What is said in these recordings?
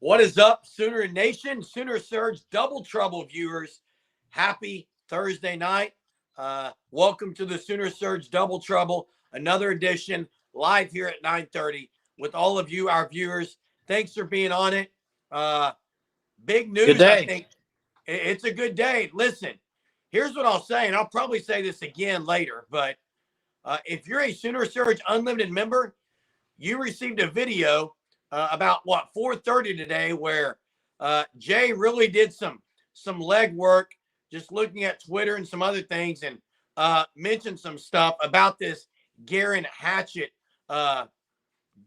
What is up, Sooner Nation, Sooner Surge Double Trouble viewers? Happy Thursday night. Welcome to the Sooner Surge Double Trouble, another edition live here at 9:30 with all of you, our viewers. Thanks for being on it. Big Good news, I day. think. It's a good day. Listen, here's what I'll say, and I'll probably say this again later, but if you're a Sooner Surge Unlimited member, you received a video about 4:30 today, where Jay really did some legwork, just looking at Twitter and some other things, and mentioned some stuff about this Garen Hatchett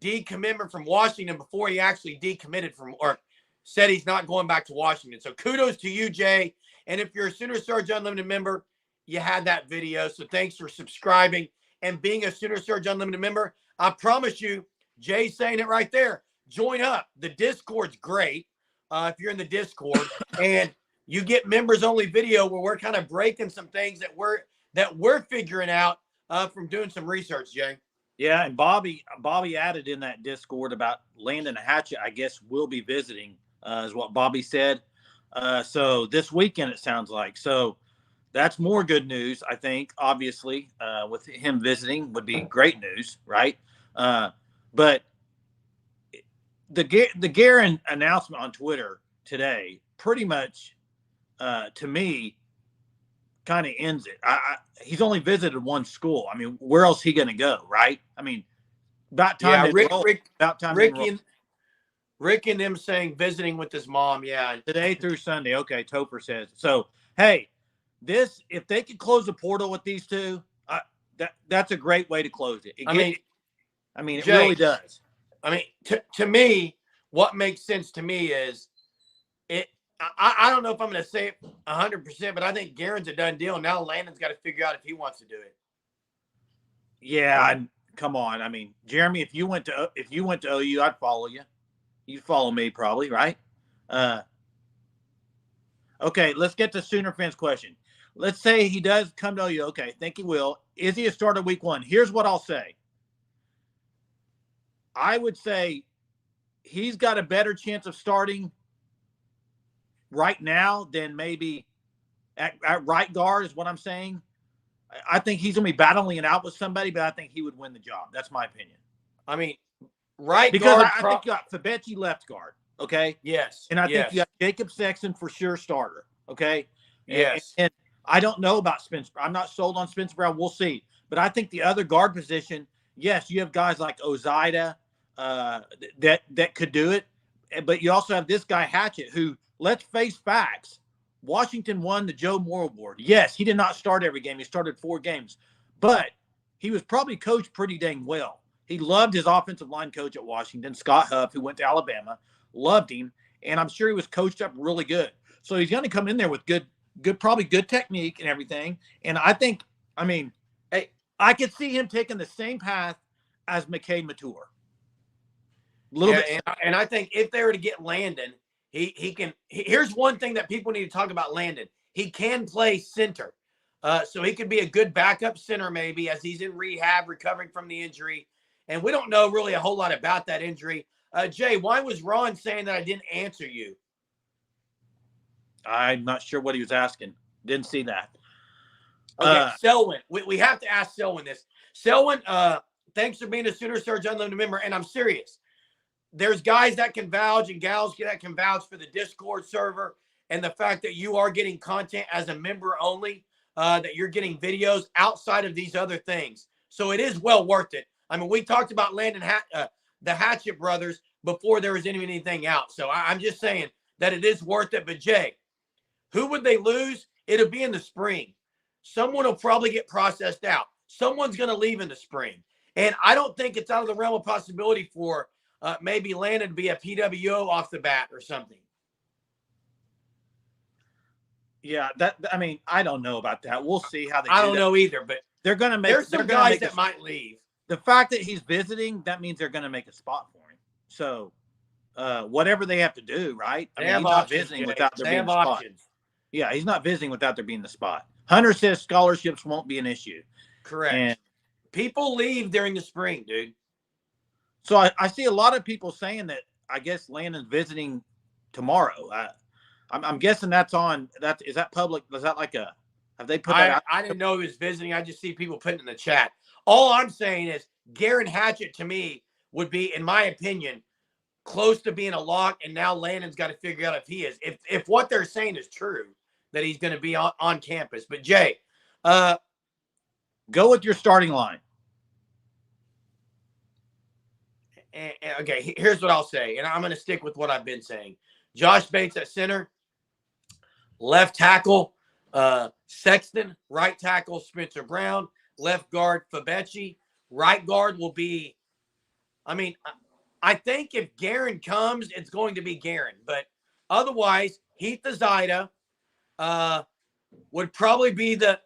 decommitment from Washington before he actually decommitted from, or said he's not going back to Washington. So kudos to you, Jay. And if you're a Sooner Surge Unlimited member, you had that video. So thanks for subscribing and being a Sooner Surge Unlimited member. I promise you, Jay's saying it right there. Join up. The Discord's great if you're in the Discord, and you get members only video where we're kind of breaking some things that we're figuring out from doing some research, Jay. Yeah, and Bobby added in that Discord about Landon Hatchett, I guess, will be visiting, is what Bobby said. So this weekend, it sounds like. So that's more good news, I think. Obviously, with him visiting would be great news, right? But the Garen announcement on Twitter today pretty much, to me, kind of ends it. He's only visited one school. I mean, where else is he going to go, right? I mean, about time. Yeah, Rick and them saying visiting with his mom. Yeah, today through Sunday. Okay, Topher says so. Hey, if they could close the portal with these two, that's a great way to close it. It Jay, really does. I mean, to me, what makes sense to me is it. I don't know if I'm going to say it 100%, but I think Garen's a done deal. Now Landon's got to figure out if he wants to do it. Yeah, come on. I mean, Jeremy, if you went to OU, I'd follow you. You'd follow me probably, right? Okay, let's get to Sooner fans' question. Let's say he does come to OU. Okay, think he will. Is he a starter week one? Here's what I'll say. I would say he's got a better chance of starting right now than maybe at right guard is what I'm saying. I think he's going to be battling it out with somebody, but I think he would win the job. That's my opinion. I mean, right because guard. I think you got Fabechi left guard, okay? Yes. And I think you got Jacob Sexton for sure starter, okay? Yes. And I don't know about Spencer. I'm not sold on Spencer Brown. We'll see. But I think the other guard position, yes, you have guys like Ozida that could do it. But you also have this guy Hatchett who, let's face facts, Washington won the Joe Moore Award. Yes, he did not start every game. He started 4 games. But he was probably coached pretty dang well. He loved his offensive line coach at Washington, Scott Huff, who went to Alabama, loved him. And I'm sure he was coached up really good. So he's going to come in there with good, probably good technique and everything. And I think, I could see him taking the same path as McKay Mature. A little bit. And I think if they were to get Landon, he can. Here's one thing that people need to talk about Landon. He can play center. So he could be a good backup center maybe as he's in rehab, recovering from the injury. And we don't know really a whole lot about that injury. Jay, why was Ron saying that I didn't answer you? I'm not sure what he was asking. Didn't see that. Okay, Selwyn. We have to ask Selwyn this. Selwyn, thanks for being a Sooner Surge Unlimited member, and I'm serious. There's guys that can vouch and gals that can vouch for the Discord server and the fact that you are getting content as a member only, that you're getting videos outside of these other things. So it is well worth it. I mean, we talked about Landon, the Hatchett brothers before there was anything out. So I'm just saying that it is worth it. But Jay, who would they lose? It'll be in the spring. Someone will probably get processed out. Someone's going to leave in the spring. And I don't think it's out of the realm of possibility for maybe Landon to be a PWO off the bat or something. Yeah, I don't know about that. We'll see how they do I don't know either, but they're going to make. There's some guys that might leave. The fact that he's visiting, that means they're going to make a spot for him. So whatever they have to do, right? He's not visiting without there being the spot. Yeah, he's not visiting without there being the spot. Hunter says scholarships won't be an issue. Correct. And people leave during the spring, dude. So I see a lot of people saying that I guess Landon's visiting tomorrow. I'm guessing that's on. Is that public? Is that like a? Have they put that out? I didn't know he was visiting. I just see people putting in the chat. All I'm saying is Garen Hatchett to me would be, in my opinion, close to being a lock. And now Landon's got to figure out if he is. If what they're saying is true, that he's going to be on campus. But Jay, go with your starting line. Okay, here's what I'll say, and I'm going to stick with what I've been saying. Josh Bates at center, left tackle, Sexton, right tackle, Spencer Brown, left guard, Fabechi, right guard will be, I think if Garen comes, it's going to be Garen, but otherwise, Heath Azida would probably be the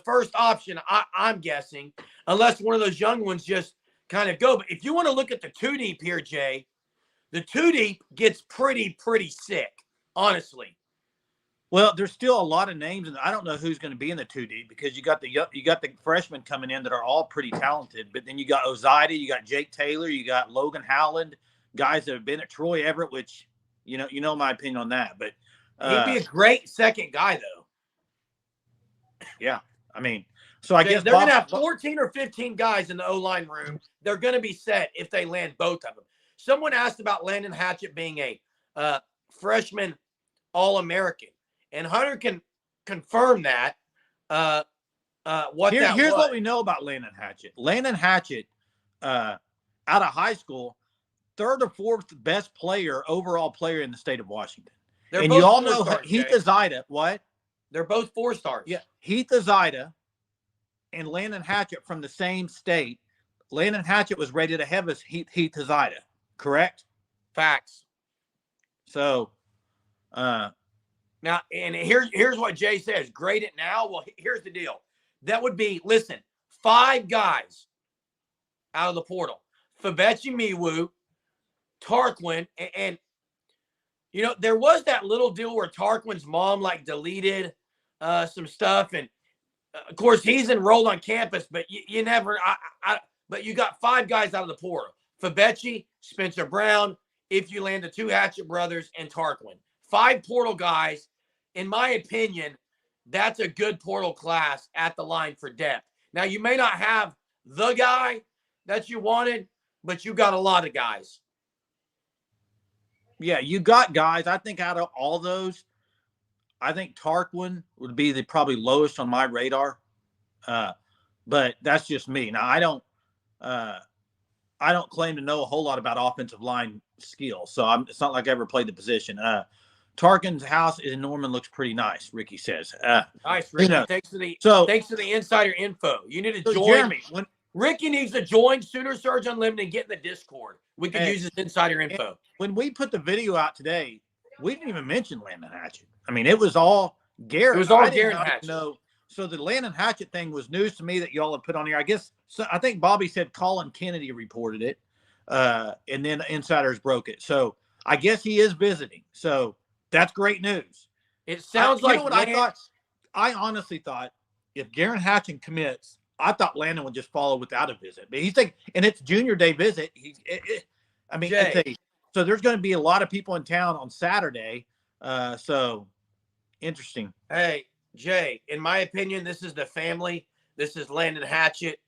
first option, I'm guessing, unless one of those young ones just kind of go. But if you want to look at the 2 deep here, Jay, the 2 deep gets pretty sick, honestly. Well, there's still a lot of names, and I don't know who's going to be in the 2 deep because you got the freshmen coming in that are all pretty talented. But then you got Ozida, you got Jake Taylor, you got Logan Howland, guys that have been at Troy Everett, which you know my opinion on that. But he'd be a great second guy, though. Yeah, so I guess they're going to have 14 or 15 guys in the O-line room. They're going to be set if they land both of them. Someone asked about Landon Hatchett being a freshman All-American, and Hunter can confirm that. Here's what we know about Landon Hatchett. Landon Hatchett, out of high school, 3rd or 4th best overall player in the state of Washington. And you all know Heath Azida. What? They're both 4 stars. Yeah, Heath Azida and Landon Hatchett from the same state. Landon Hatchett was rated ahead of Heath Azida, correct? Facts. So, now, and here's what Jay says. Grade it now. Well, here's the deal. That would be, listen, 5 guys out of the portal. Fabechi Miwu, Tarquin, and there was that little deal where Tarquin's mom deleted some stuff, and of course he's enrolled on campus, but you never. But you got 5 guys out of the portal: Fabechi, Spencer Brown, if you land the 2 Hatchett brothers, and Tarquin. 5 portal guys. In my opinion, that's a good portal class at the line for depth. Now you may not have the guy that you wanted, but you got a lot of guys. Yeah, you got guys. I think out of all those, I think Tarquin would be the probably lowest on my radar. But that's just me. Now I don't claim to know a whole lot about offensive line skills, so it's not like I ever played the position. Tarquin's house in Norman looks pretty nice, Ricky says. Nice, Ricky. Thanks to the insider info. You need to join. Jeremy, Ricky needs to join Sooner Surge Unlimited and get in the Discord. We could use his insider info. When we put the video out today, we didn't even mention Landon Hatchett. It was all Garrett. It was all Garrett Hatchett. So the Landon Hatchett thing was news to me that y'all had put on here. I guess I think Bobby said Colin Kennedy reported it, and then insiders broke it. So I guess he is visiting. So that's great news. It sounds like what I thought. I honestly thought if Garen Hatchett commits, I thought Landon would just follow without a visit. But he's and it's junior day visit. So there's going to be a lot of people in town on Saturday. So interesting. Hey, Jay, in my opinion, this is the family. This is Landon Hatchett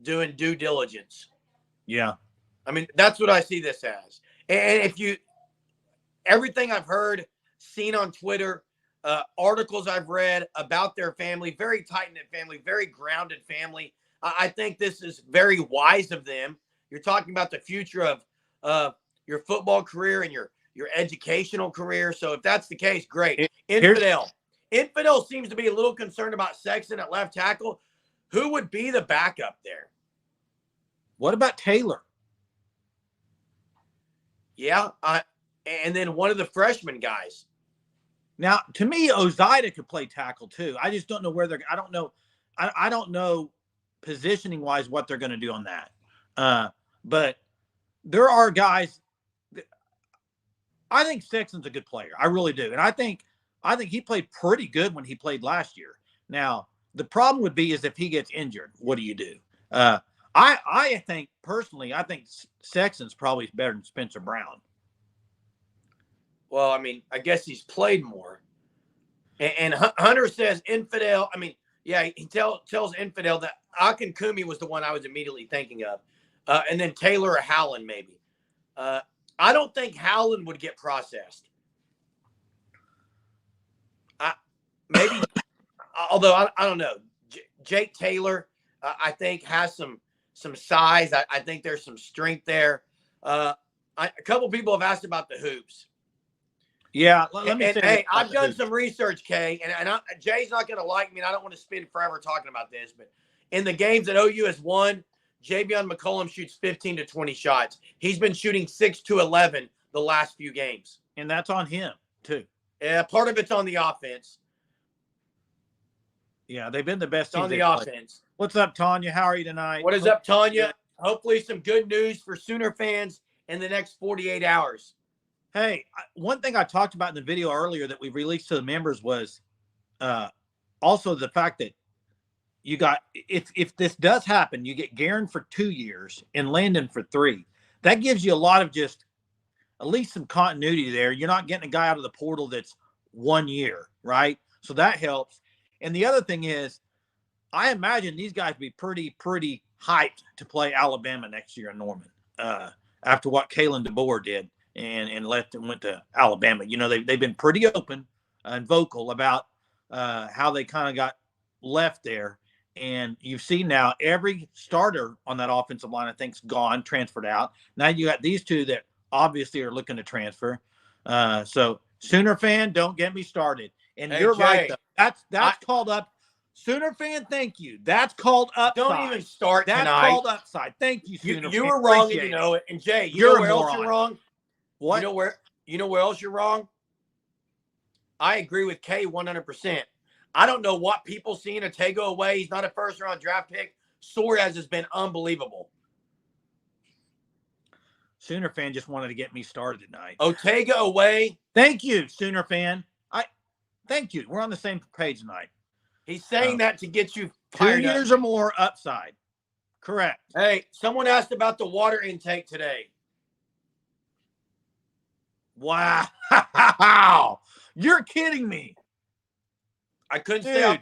doing due diligence. Yeah. That's what I see this as. And everything I've heard, seen on Twitter, articles I've read about their family, very tight-knit family, very grounded family. I think this is very wise of them. You're talking about the future of your football career and your educational career. So if that's the case, great. Infidel seems to be a little concerned about Sexton at left tackle. Who would be the backup there? What about Taylor? Yeah, and then one of the freshman guys. Now, to me, Ozida could play tackle too. I just don't know where I don't know. I don't know positioning wise what they're going to do on that. But there are guys. I think Sexton's a good player. I really do, and I think he played pretty good when he played last year. Now, the problem would be is if he gets injured, what do you do? I think personally, I think Sexton's probably better than Spencer Brown. Well, I mean, I guess he's played more. And Hunter says Infidel. I mean, yeah, he tells Infidel that Akankumi was the one I was immediately thinking of. And then Taylor or Howland, maybe. I don't think Howland would get processed. Maybe, although I don't know. Jake Taylor, I think, has some size. I think there's some strength there. A couple people have asked about the hoops. Yeah, let me say. Hey, I've done some research, Kay, and Jay's not going to like me, and I don't want to spend forever talking about this, but in the games that OU has won, Javion McCollum shoots 15 to 20 shots. He's been shooting 6 to 11 the last few games. And that's on him, too. Yeah, part of it's on the offense. Yeah, they've been the best team on the offense. What's up, Tanya? How are you tonight? What is up, Tanya? Hopefully some good news for Sooner fans in the next 48 hours. Hey, one thing I talked about in the video earlier that we released to the members was also the fact that you got, if this does happen, you get Guerin for 2 years and Landon for 3. That gives you a lot of just at least some continuity there. You're not getting a guy out of the portal that's 1 year, right? So that helps. And the other thing is, I imagine these guys be pretty hyped to play Alabama next year in Norman after what Kalen DeBoer did. And left and went to Alabama. You know, they've been pretty open and vocal about how they kind of got left there. And you've seen now every starter on that offensive line, I think, is gone, transferred out. Now you got these two that obviously are looking to transfer. So Sooner fan, don't get me started. And hey, you're Jay, right, though. That's called up. Sooner fan, thank you. That's called upside. Don't even start That's tonight. called upside. Thank you, Sooner fan. You were wrong, and you know it. And Jay, you know where else you're wrong? What? You know where else you're wrong? I agree with Kay 100%. I don't know what people see in Otego away. He's not a first-round draft pick. Suarez has been unbelievable. Sooner fan just wanted to get me started tonight. Otego away. Thank you, Sooner fan. Thank you. We're on the same page tonight. He's saying that to get you 2 years or more upside. Correct. Hey, someone asked about the water intake today. Wow. You're kidding me. I couldn't stay out.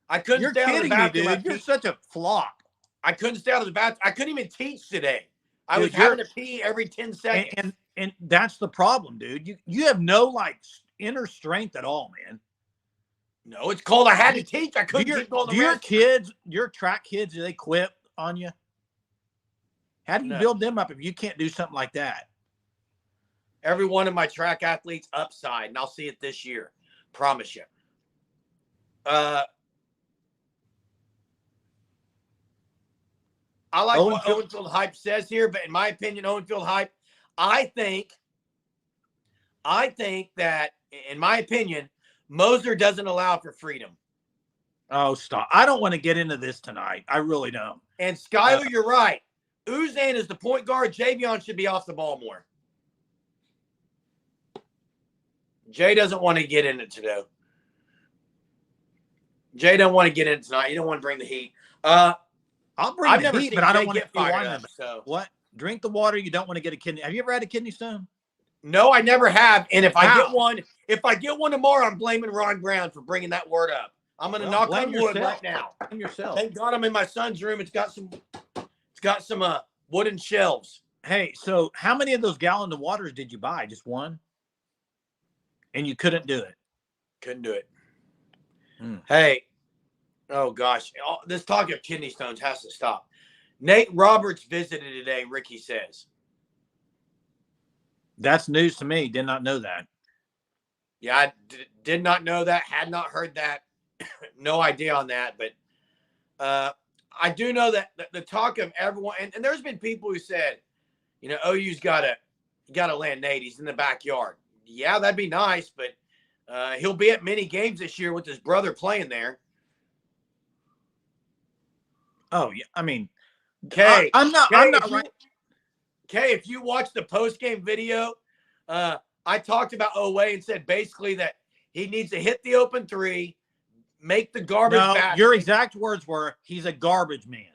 I couldn't stay out of the bathroom. Dude. You're such a flop. I couldn't stay out of the bathroom. I couldn't even teach today. I was having to pee every 10 seconds. And that's the problem, dude. You have no inner strength at all, man. No, it's called I had to teach. I couldn't keep going. Your track kids, do they quit on you? How do you build them up if you can't do something like that? Every one of my track athletes upside, and I'll see it this year. Promise you. I like what Owenfield Hype says here, but in my opinion, Owenfield Hype, I think that, in my opinion, Moser doesn't allow for freedom. Oh, stop. I don't want to get into this tonight. I really don't. And Skyler, you're right. Uzan is the point guard. Javion should be off the ball more. Jay doesn't want to get in it today. Jay don't want to get in it tonight. You don't want to bring the heat. I'll bring the heat, but I don't want to get fired up. So what? Drink the water. You don't want to get a kidney. Have you ever had a kidney stone? No, I never have. And if I get one tomorrow, I'm blaming Ron Brown for bringing that word up. I'm going to knock on wood right now. Blame yourself. Thank God I'm in my son's room. It's got some wooden shelves. Hey, so how many of those gallons of waters did you buy? Just one? And you couldn't do it. Couldn't do it. Hey, oh gosh, this talk of kidney stones has to stop. Nate Roberts visited today, Ricky says. That's news to me. Did not know that. Yeah, I did not know that. Had not heard that. No idea on that. But I do know that the talk of everyone, and there's been people who said, you know, OU's got to land Nate. He's in the backyard. Yeah, that'd be nice, but he'll be at many games this year with his brother playing there. Oh yeah, I mean, Kay, I'm not right. Kay, if you watch the post-game video, I talked about Owe and said basically that he needs to hit the open three, make the garbage basket. Your exact words were, he's a garbage man.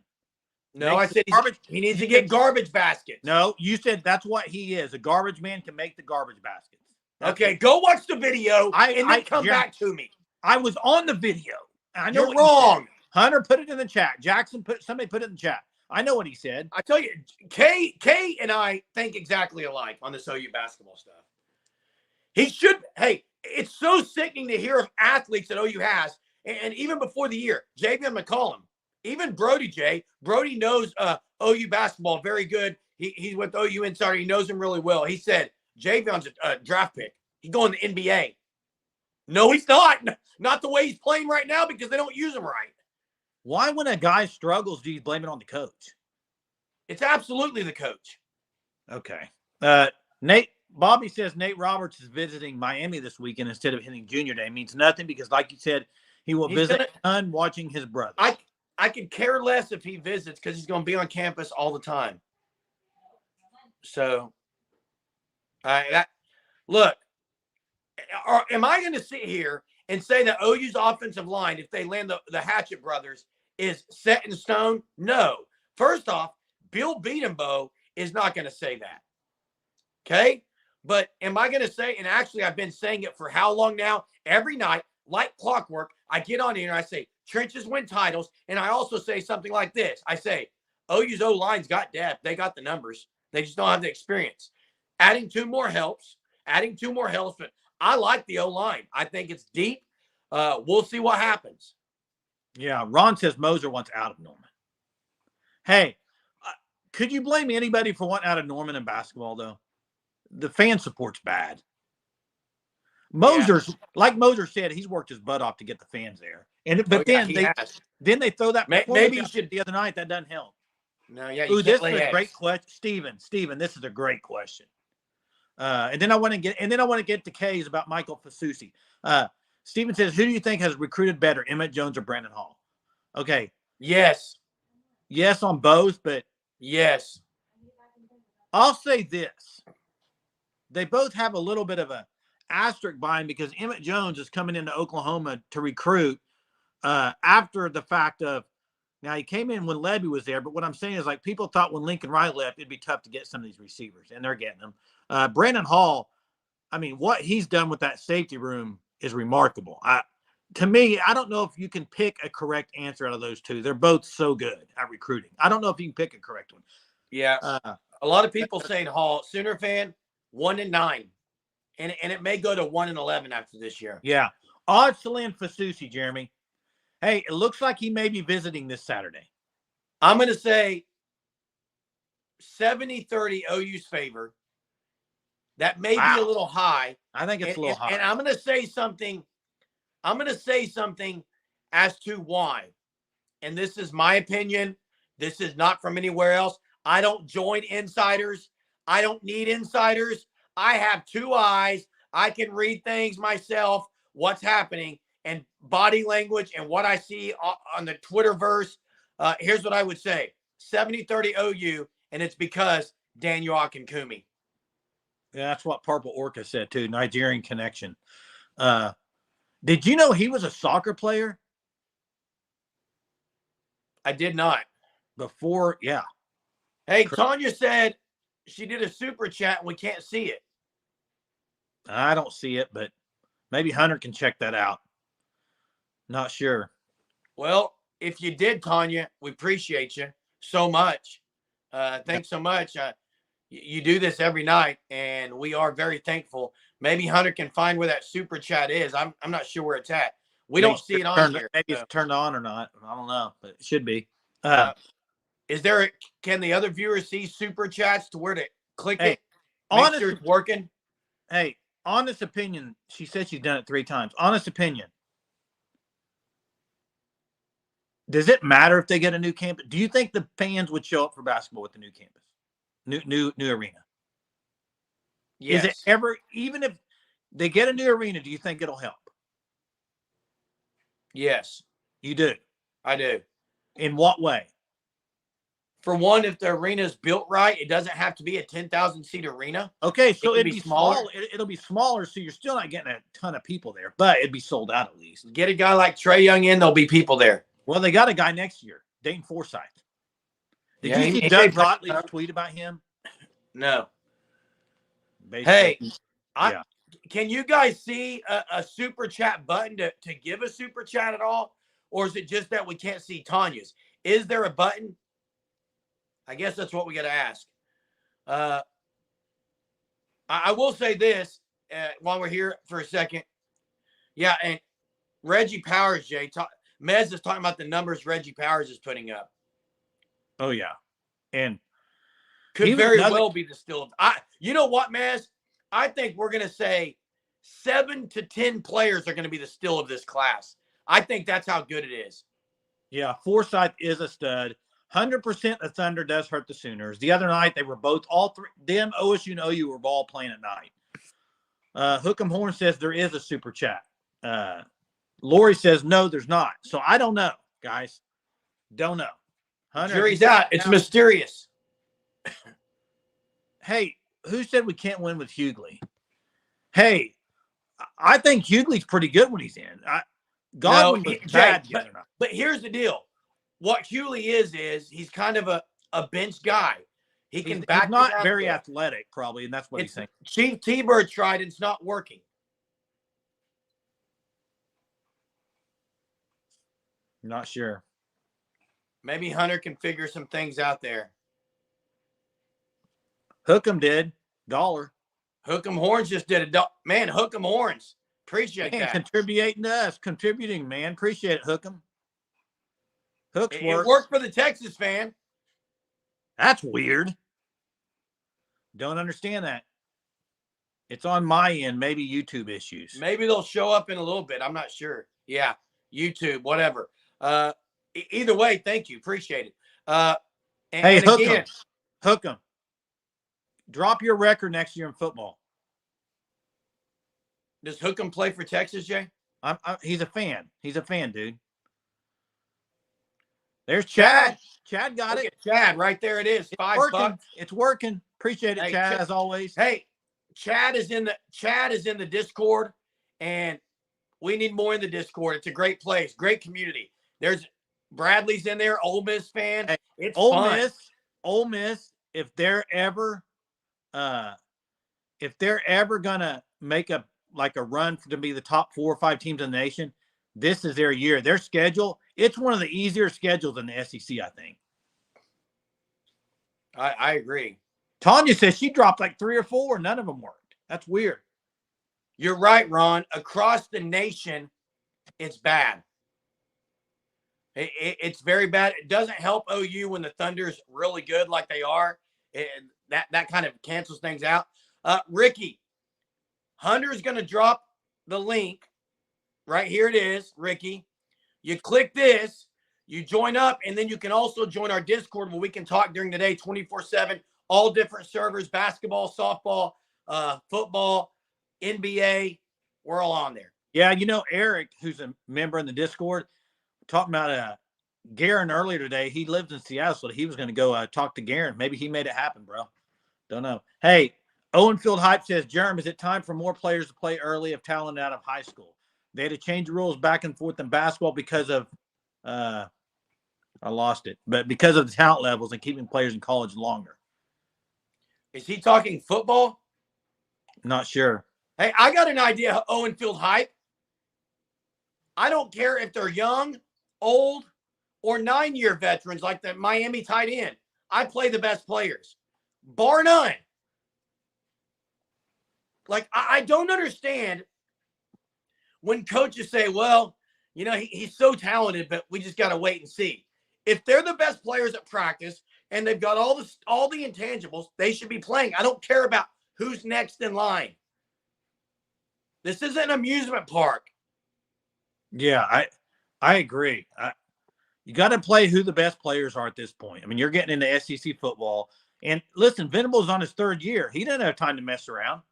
No, I said he needs to you get said- garbage baskets. No, you said that's what he is. A garbage man can make the garbage baskets. Okay, go watch the video and then come Jeremy, back to me. I was on the video. I know You're what wrong. You Hunter put it in the chat. Jackson somebody put it in the chat. I know what he said. I tell you, Kay and I think exactly alike on this OU basketball stuff. He should. Hey, it's so sickening to hear of athletes that OU has, and even before the year, Javion McCollum, even Brody J. Brody knows OU basketball very good. He's with OU Insider. He knows him really well. He said Javion's a draft pick. He's going to the NBA. No, he's not. Not the way he's playing right now because they don't use him right. Why, when a guy struggles, do you blame it on the coach? It's absolutely the coach. Okay. Bobby says Nate Roberts is visiting Miami this weekend instead of hitting Junior Day. It means nothing because, like you said, he will visit a ton watching his brother. I could care less if he visits because he's going to be on campus all the time. So, look, am I going to sit here and say that OU's offensive line, if they land the Hatchet brothers, is set in stone? No. First off, Bill Beatenbow is not going to say that. Okay? But am I going to say, and actually I've been saying it for how long now? Every night, like clockwork, I get on here and I say, trenches win titles. And I also say something like this. I say, OU's O-line's got depth. They got the numbers. They just don't have the experience. Adding two more helps. But I like the O-line. I think it's deep. We'll see what happens. Yeah, Ron says Moser wants out of Norman. Hey, could you blame anybody for wanting out of Norman in basketball, though? The fan support's bad. Like Moser said, he's worked his butt off to get the fans there. Then they throw that maybe you should the other night. That doesn't help. No, yeah. Ooh, this is a great question, Steven. This is a great question. And then I want to get to K's about Michael Fusi. Steven says, who do you think has recruited better, Emmett Jones or Brandon Hall? Okay. Yes on both, but yes. I'll say this. They both have a little bit of a asterisk by him because Emmett Jones is coming into Oklahoma to recruit after the fact of, now he came in when Levy was there, but what I'm saying is, like, people thought when Lincoln Wright left, it'd be tough to get some of these receivers, and they're getting them. Brandon Hall, I mean, what he's done with that safety room is remarkable. To me, I don't know if you can pick a correct answer out of those two. They're both so good at recruiting. I don't know if you can pick a correct one. Yeah. A lot of people saying Hall, Sooner fan, 1-9. And it may go to 1-11 after this year. Yeah. Odds to land Fusi, Jeremy. Hey, it looks like he may be visiting this Saturday. I'm going to say 70-30 OU's favor. That may be a little high. I think it's a little high. And I'm going to say something. As to why. And this is my opinion. This is not from anywhere else. I don't join insiders. I don't need insiders. I have two eyes. I can read things myself, what's happening, and body language and what I see on the Twitterverse. Here's what I would say. 70-30 OU, and it's because Daniel Akinkumi. Yeah, that's what Purple Orca said, too. Nigerian connection. Did you know he was a soccer player? I did not. Before, yeah. Hey, Tanya said she did a super chat and we can't see it. I don't see it, but maybe Hunter can check that out. Not sure. Well, if you did, Tanya, we appreciate you so much. Thanks so much. You do this every night, and we are very thankful. Maybe Hunter can find where that super chat is. I'm not sure where it's at. We don't see it on here. Maybe it's turned on or not. I don't know, but it should be. Can the other viewers see super chats to where to click it? Make sure it's working. Hey, honest opinion. She said she's done it 3 times. Honest opinion. Does it matter if they get a new campus? Do you think the fans would show up for basketball with the new campus? New arena? Yes. Is it ever, even if they get a new arena, do you think it'll help? Yes. You do? I do. In what way? For one, if the arena is built right, it doesn't have to be a 10,000 seat arena. Okay, so it'd be smaller. It'll be smaller, so you're still not getting a ton of people there, but it'd be sold out at least. Get a guy like Trae Young in, there'll be people there. Well, they got a guy next year, Dayton Forsythe. Did Yeah, you see he Doug made Gottlieb's tweet about him? no. Basically, Hey, yeah. can you guys see a super chat button to give a super chat at all? Or is it just that we can't see Tanya's? Is there a button? I guess that's what we got to ask. I will say this while we're here for a second. Yeah, and Reggie Powers, Jay, Mez is talking about the numbers Reggie Powers is putting up. Oh, yeah. And could very well be the still. You know what, Mez? I think we're going to say 7 to 10 players are going to be the still of this class. I think that's how good it is. Yeah, Forsythe is a stud. 100% the Thunder does hurt the Sooners. The other night, they were both, all three, them, OSU and OU were all playing at night. Hook'em Horn says there is a super chat. Lori says, no, there's not. So I don't know, guys. Don't know. Hunter, jury's out. It's mysterious. Hey, who said we can't win with Hughley? Hey, I think Hughley's pretty good when he's in. Godwin was bad the other night. But here's the deal. What Hughley is he's kind of a bench guy. He's not very athletic, probably, and that's what he's saying. Chief T-Bird tried, it's not working. Not sure. Maybe Hunter can figure some things out there. Hook'em did. Dollar. Hook'em Horns just did a man. Hook'em Horns. Appreciate that. Contributing, man. Appreciate it, Hook'em. Hooks work. It worked for the Texas fan. That's weird. Don't understand that. It's on my end. Maybe YouTube issues. Maybe they'll show up in a little bit. I'm not sure. Yeah, YouTube, whatever. Either way, thank you. Appreciate it. Hey, Hook'em. Drop your record next year in football. Does Hook'em play for Texas, Jay? He's a fan. He's a fan, dude. There's Chad. Chad got it. Chad, right there it is. $5. It's working. Appreciate it, Chad, as always. Hey, Chad is in the Discord, and we need more in the Discord. It's a great place, great community. There's Bradley's in there, Ole Miss fan. Hey, it's fun. Ole Miss, if they're ever gonna make a run to be the top 4 or 5 teams in the nation, this is their year. Their schedule, it's one of the easier schedules in the SEC, I think. I agree. Tanya says she dropped like 3 or 4. None of them worked. That's weird. You're right, Ron. Across the nation, it's bad. It's very bad. It doesn't help OU when the Thunder's really good like they are. That kind of cancels things out. Ricky, Hunter's going to drop the link. Right here it is, Ricky. You click this, you join up, and then you can also join our Discord where we can talk during the day 24/7, all different servers, basketball, softball, football, NBA. We're all on there. Yeah, Eric, who's a member in the Discord, talking about Garen earlier today. He lives in Seattle, so he was going to go talk to Garen. Maybe he made it happen, bro. Don't know. Hey, Owenfield Hype says, Jerem, is it time for more players to play early of talent out of high school? They had to change the rules back and forth in basketball because of I lost it, but because of the talent levels and keeping players in college longer. Is he talking football? Not sure. Hey, I got an idea, Owenfield Hype. I don't care if they're young, old, or 9-year veterans like the Miami tight end. I play the best players, bar none. Like, I don't understand when coaches say, well, he's so talented, but we just got to wait and see. If they're the best players at practice and they've got all the intangibles, they should be playing. I don't care about who's next in line. This isn't an amusement park. Yeah, I agree. You got to play who the best players are at this point. I mean, you're getting into SEC football. And listen, Venable's on his 3rd year. He doesn't have time to mess around.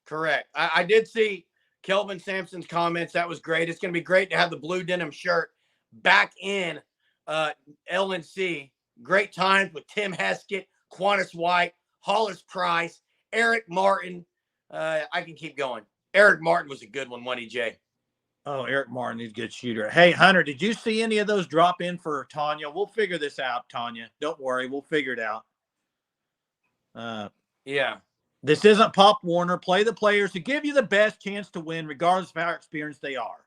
Correct. I did see Kelvin Sampson's comments. That was great. It's going to be great to have the blue denim shirt back in LNC. Great times with Tim Heskett, Quantus White, Hollis Price, Eric Martin. I can keep going. Eric Martin was a good one, wasn't he, Jay? Oh, Eric Martin, he's a good shooter. Hey, Hunter, did you see any of those drop in for Tanya? We'll figure this out, Tanya. Don't worry, we'll figure it out. Yeah. This isn't Pop Warner. Play the players who give you the best chance to win, regardless of how experienced they are.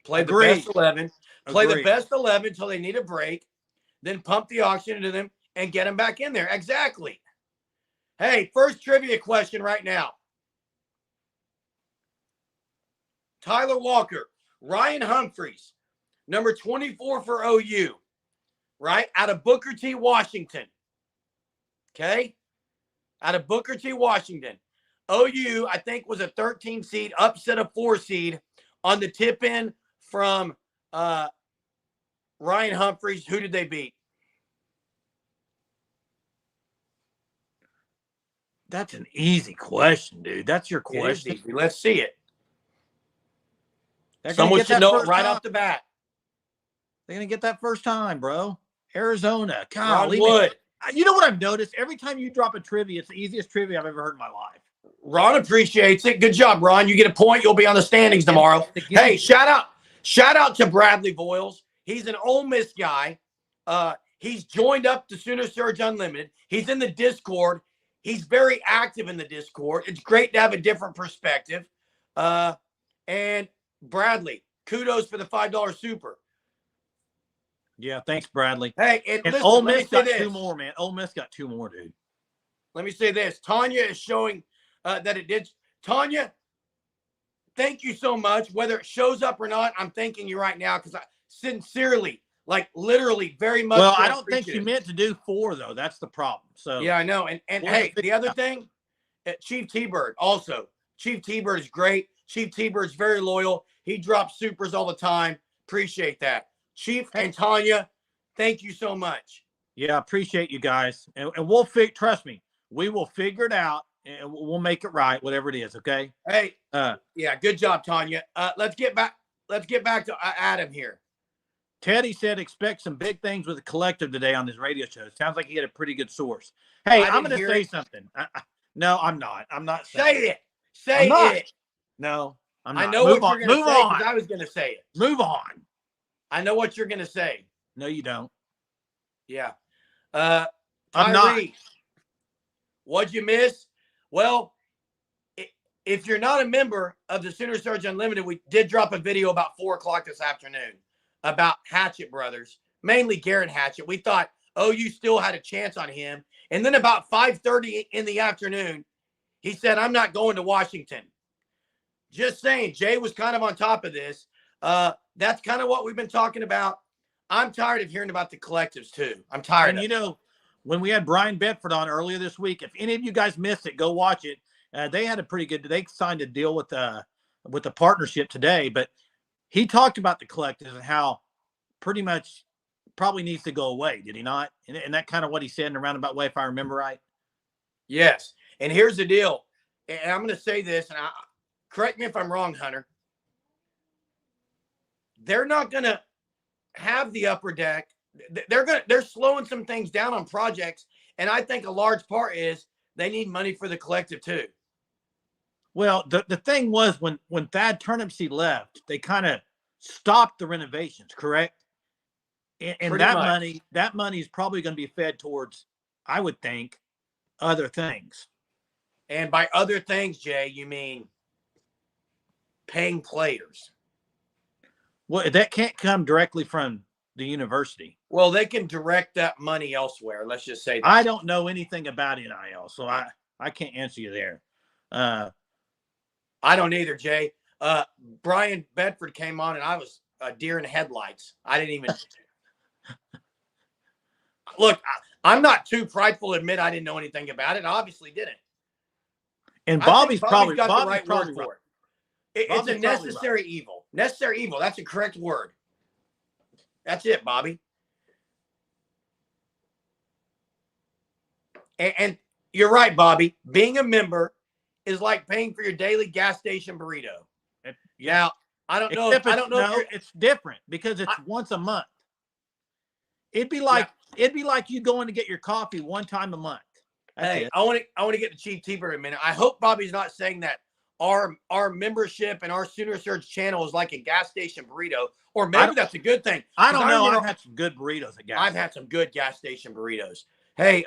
Play the best 11. Play the best 11 until they need a break. Then pump the oxygen into them and get them back in there. Exactly. Hey, first trivia question right now. Tyler Walker, Ryan Humphreys, number 24 for OU, right? Out of Booker T, Washington. Okay? Out of Booker T, Washington. OU, I think, was a 13 seed, upset a 4 seed on the tip in from Ryan Humphreys. Who did they beat? That's an easy question, dude. That's your question. Let's see it. Someone should know it right off the bat. They're going to get that first time, bro. Arizona. Ron Wood. You know what I've noticed? Every time you drop a trivia, it's the easiest trivia I've ever heard in my life. Ron appreciates it. Good job, Ron. You get a point. You'll be on the standings tomorrow. Hey, shout out to Bradley Voiles. He's an Ole Miss guy. He's joined up to Sooner Surge Unlimited. He's in the Discord. He's very active in the Discord. It's great to have a different perspective. And Bradley, kudos for the $5 super. Yeah, thanks, Bradley. Hey, and listen, Ole Miss got 2 more, man. Ole Miss got 2 more, dude. Let me say this. Tanya is showing that it did. Tanya, thank you so much. Whether it shows up or not, I'm thanking you right now because I sincerely, like literally, very much. Well, I don't think you meant to do 4 though. That's the problem. So yeah, I know. And hey, the other thing, Chief T-Bird also. Chief T-Bird is great. Chief T-Bird's very loyal. He drops supers all the time. Appreciate that. Chief and Tanya, thank you so much. Yeah, appreciate you guys. And we'll trust me, we will figure it out and we'll make it right, whatever it is, okay? Hey, yeah, good job, Tanya. Let's get back to Adam here. Teddy said expect some big things with the collective today on this radio show. Sounds like he had a pretty good source. Hey, I'm going to say something. No, I'm not. I'm not saying it. Say it. No, I'm not. I know what you're going to say because I was going to say it. Move on. I know what you're going to say. No, you don't. Yeah. I'm not. What'd you miss? Well, if you're not a member of the Sooner Surge Unlimited, we did drop a video about 4 o'clock this afternoon about Hatchett brothers, mainly Garrett Hatchett. We thought OU still had a chance on him. And then about 5:30 in the afternoon, he said, I'm not going to Washington. Just saying, Jay was kind of on top of this. That's kind of what we've been talking about. I'm tired of hearing about the collectives too. I'm tired. And you know, when we had Brian Bedford on earlier this week, if any of you guys missed it, go watch it. They had a pretty good. They signed a deal with the partnership today, but he talked about the collectives and how pretty much probably needs to go away. Did he not? And that kind of what he said in a roundabout way, if I remember right. Yes. And here's the deal. And I'm going to say this, and correct me if I'm wrong, Hunter. They're not going to have the upper deck. They're slowing some things down on projects, and I think a large part is they need money for the collective too. Well, the thing was when Thad Turnipseed left, they kind of stopped the renovations, correct? And that money is probably going to be fed towards, I would think, other things. And by other things, Jay, you mean paying players. Well, that can't come directly from the university. Well, they can direct that money elsewhere. Let's just say that. I don't know anything about NIL, so I can't answer you there. I don't either, Jay. Brian Bedford came on, and I was a deer in headlights. I didn't even look. I'm not too prideful to admit I didn't know anything about it. I obviously didn't. And Bobby's probably got the right word for it. It's a necessary evil. Necessary evil. That's a correct word. That's it, Bobby. And you're right, Bobby. Being a member is like paying for your daily gas station burrito. Now, I don't know. It's different because it's once a month. It'd be like you going to get your coffee one time a month. Hey, I want to get to Chief T-Bird in a minute. I hope Bobby's not saying that our membership and our Sooner Surge channel is like a gas station burrito, or maybe that's a good thing. I don't know. I've had some good burritos at gas. I've had some good gas station burritos. Hey,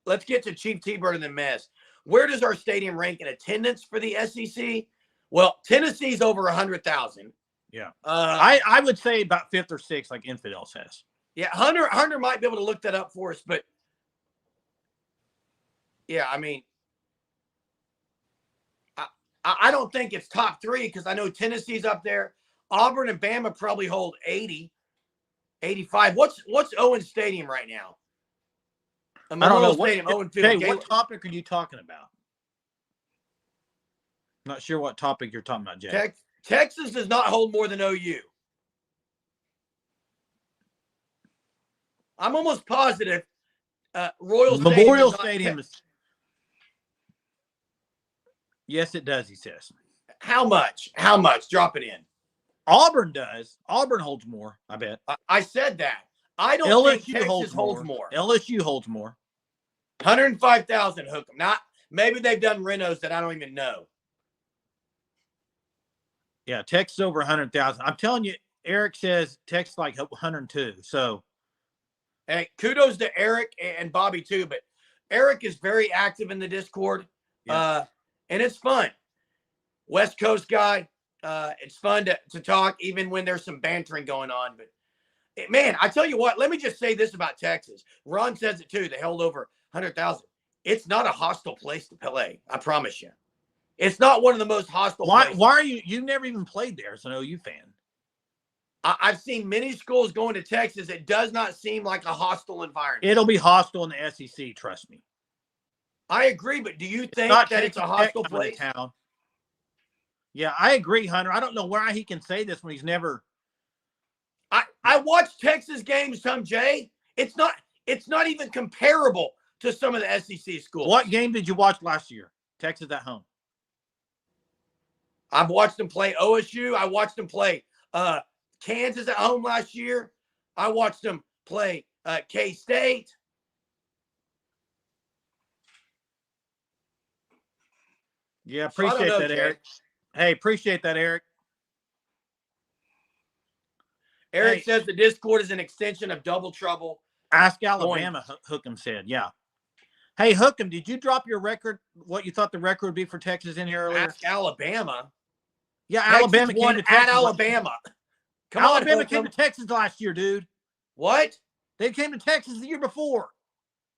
let's get to Chief T-Bird and then Mez. Where does our stadium rank in attendance for the SEC? Well, Tennessee's over 100,000. Yeah. I would say about 5th or 6th, like Infidel says. Yeah, Hunter might be able to look that up for us, but yeah, I mean, I don't think it's top 3 because I know Tennessee's up there. Auburn and Bama probably hold 80, 85. What's Owen Stadium right now? I don't know. Owen Field. Hey, what topic are you talking about? Not sure what topic you're talking about, Jay. Texas does not hold more than OU. I'm almost positive Memorial Stadium is. Yes, it does, he says. How much? How much? Drop it in. Auburn does. Auburn holds more, I bet. I said that. I don't think Texas holds more. LSU holds more. 105,000 hook them. Not maybe they've done renos that I don't even know. Yeah, Texas over 100,000. I'm telling you, Eric says Texas like 102. So, hey, kudos to Eric and Bobby too. But Eric is very active in the Discord, and it's fun. West Coast guy. It's fun to talk, even when there's some bantering going on. But man, I tell you what, let me just say this about Texas. Ron says it too. They held over 100,000. It's not a hostile place to play. I promise you. It's not one of the most hostile places. Why are you never even played there as an OU fan? I've seen many schools going to Texas. It does not seem like a hostile environment. It'll be hostile in the SEC, trust me. I agree, but do you think that it's a hostile place? Town. Yeah, I agree, Hunter. I don't know why he can say this when he's never. I watched Texas games, Jay. It's not even comparable to some of the SEC schools. What game did you watch last year? Texas at home. I've watched them play OSU. I watched them play Kansas at home last year. I watched them play K-State. Yeah, appreciate that, Eric. Hey, appreciate that, Eric. Eric says the Discord is an extension of Double Trouble. Ask Alabama, Hookem said. Yeah. Hey, Hookem, did you drop your record, what you thought the record would be for Texas in here earlier? Ask Alabama. Yeah, Alabama came to Texas. At Alabama. Come on, Alabama came to Texas last year, dude. What? They came to Texas the year before.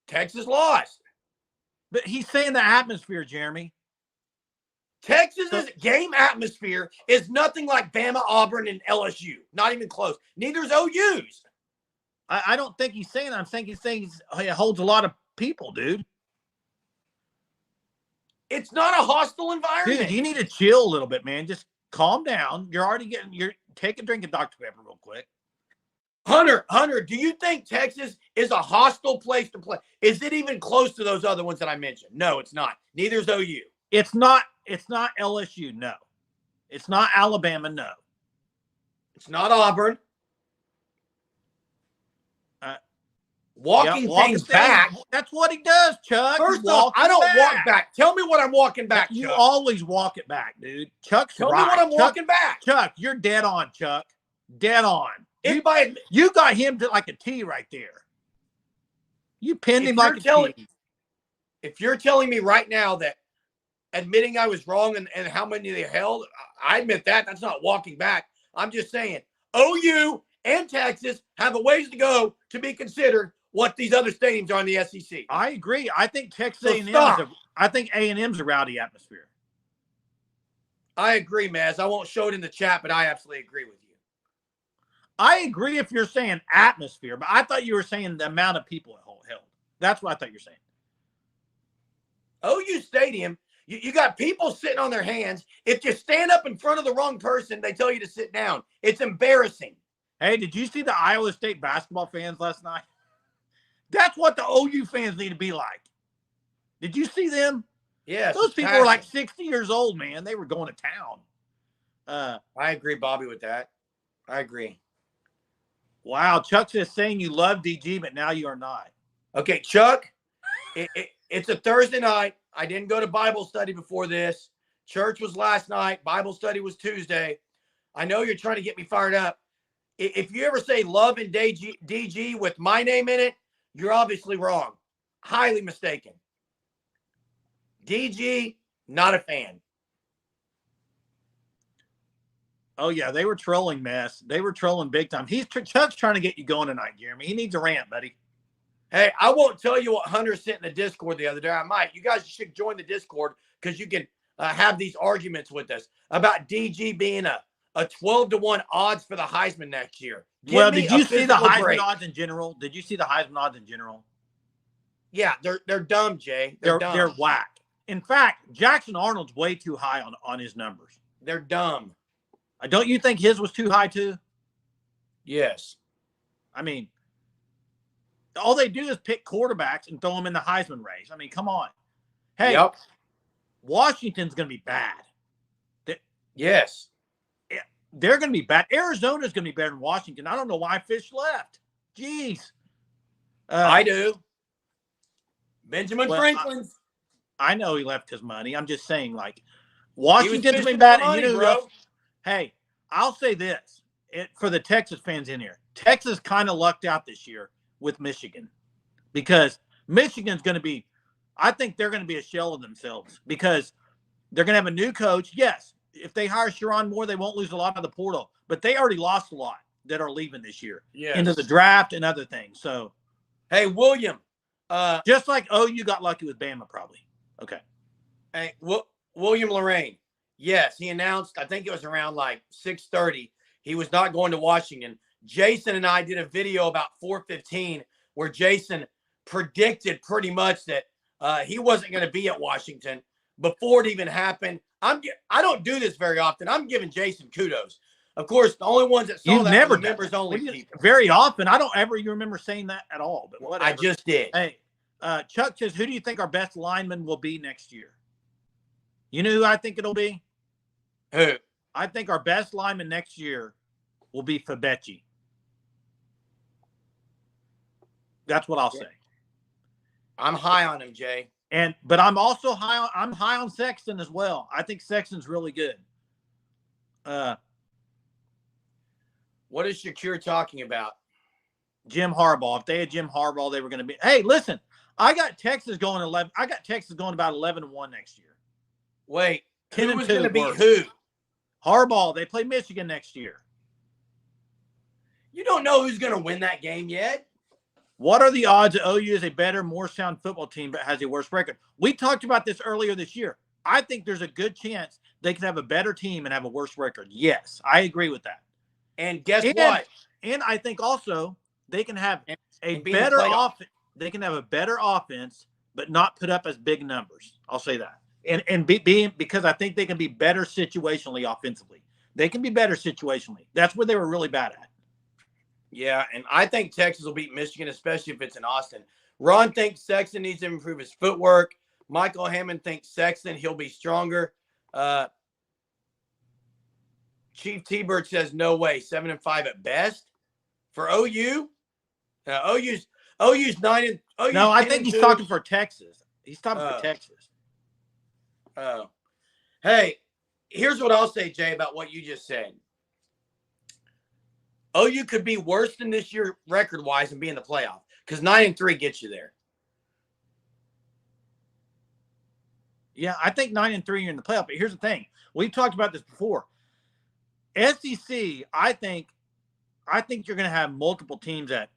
Texas lost. But he's saying the atmosphere, Jeremy. Texas's game atmosphere is nothing like Bama, Auburn, and LSU. Not even close. Neither is OU's. I don't think he's saying that. I'm saying it holds a lot of people, dude. It's not a hostile environment. Dude, you need to chill a little bit, man. Just calm down. Take a drink of Dr. Pepper real quick. Hunter, do you think Texas is a hostile place to play? Is it even close to those other ones that I mentioned? No, it's not. Neither is OU. It's not LSU, no. It's not Alabama, no. It's not Auburn. Walking things back. That's what he does, Chuck. First off, I don't walk back. Tell me what I'm walking back, You Chuck. always walk it back, dude. Chuck's Tell right. me what I'm walking back. Chuck, you're dead on, Chuck. Dead on. Anybody, you got him to like a T right there. You pinned him like a T. If you're telling me right now that admitting I was wrong and how many they held, I admit that. That's not walking back. I'm just saying OU and Texas have a ways to go to be considered what these other stadiums are in the SEC. I agree. I think Texas A&M's a rowdy atmosphere. I agree, Maz. I won't show it in the chat, but I absolutely agree with you. I agree if you're saying atmosphere, but I thought you were saying the amount of people it held. That's what I thought you were saying. OU Stadium, you got people sitting on their hands. If you stand up in front of the wrong person, they tell you to sit down. It's embarrassing. Hey, did you see the Iowa State basketball fans last night? That's what the OU fans need to be like. Did you see them? Yes. Those people were like 60 years old, man. They were going to town. I agree, Bobby, with that. I agree. Wow. Chuck says saying you love DG, but now you are not. Okay, Chuck, it's a Thursday night. I didn't go to Bible study before this. Church was last night. Bible study was Tuesday. I know you're trying to get me fired up. If you ever say Love and DG with my name in it, you're obviously wrong. Highly mistaken. DG, not a fan. Oh, yeah, they were trolling, mess. They were trolling big time. Chuck's trying to get you going tonight, Jeremy. He needs a rant, buddy. Hey, I won't tell you what Hunter sent in the Discord the other day. I might. You guys should join the Discord because you can have these arguments with us about DG being a 12-1 odds for the Heisman next year. Did you see the Heisman odds in general? Did you see the Heisman odds in general? Yeah, they're dumb, Jay. They're dumb. They're whack. In fact, Jackson Arnold's way too high on his numbers. They're dumb. Don't you think his was too high too? Yes. I mean, all they do is pick quarterbacks and throw them in the Heisman race. I mean, come on. Hey, yep. Washington's going to be bad. Yes. They're going to be bad. Arizona's going to be better than Washington. I don't know why Fish left. Jeez. I do. Benjamin Franklin. I know he left his money. I'm just saying, like, Washington's been bad. And you know, hey, I'll say this for the Texas fans in here. Texas kind of lucked out this year with Michigan because Michigan's going to be, I think they're going to be a shell of themselves because they're going to have a new coach. Yes, if they hire Sharon Moore, they won't lose a lot of the portal, but they already lost a lot that are leaving this year into the draft and other things. So, hey, William. Just like OU got lucky with Bama, probably. Okay. Hey, William Lorraine. Yes, he announced, I think it was around like 6:30, he was not going to Washington. Jason and I did a video about 4:15 where Jason predicted pretty much that he wasn't going to be at Washington before it even happened. I don't do this very often. I'm giving Jason kudos. Of course, the only ones that saw that were the members only people. Very often. I don't ever remember saying that at all, but whatever. I just did. Hey, Chuck says, who do you think our best lineman will be next year? You know who I think it'll be? Who? I think our best lineman next year will be Fabechi. That's what I'll say. I'm high on him, Jay. But I'm also high on Sexton as well. I think Sexton's really good. What is Shakir talking about? Jim Harbaugh. If they had Jim Harbaugh, they were going to be. Hey, listen, I got Texas going 11. I got Texas going about 11-1 next year. Wait, who was going to beat who? Harbaugh. They play Michigan next year. You don't know who's going to win that game yet. What are the odds that OU is a better, more sound football team but has a worse record? We talked about this earlier this year. I think there's a good chance they can have a better team and have a worse record. Yes, I agree with that. And guess what? And I think also they can have a better offense. They can have a better offense, but not put up as big numbers. I'll say that. And because I think they can be better situationally offensively. They can be better situationally. That's where they were really bad at. Yeah, and I think Texas will beat Michigan, especially if it's in Austin. Ron thinks Sexton needs to improve his footwork. Michael Hammond thinks Sexton, he'll be stronger. Chief T-Bird says no way, 7-5 at best. For OU, OU's 9 and no, I think he's talking for Texas. He's talking for Texas. Oh, hey, here's what I'll say, Jay, about what you just said. OU could be worse than this year record-wise and be in the playoff because 9-3 gets you there. Yeah, I think 9-3 you're in the playoff. But here's the thing: we've talked about this before. SEC, I think you're going to have multiple teams at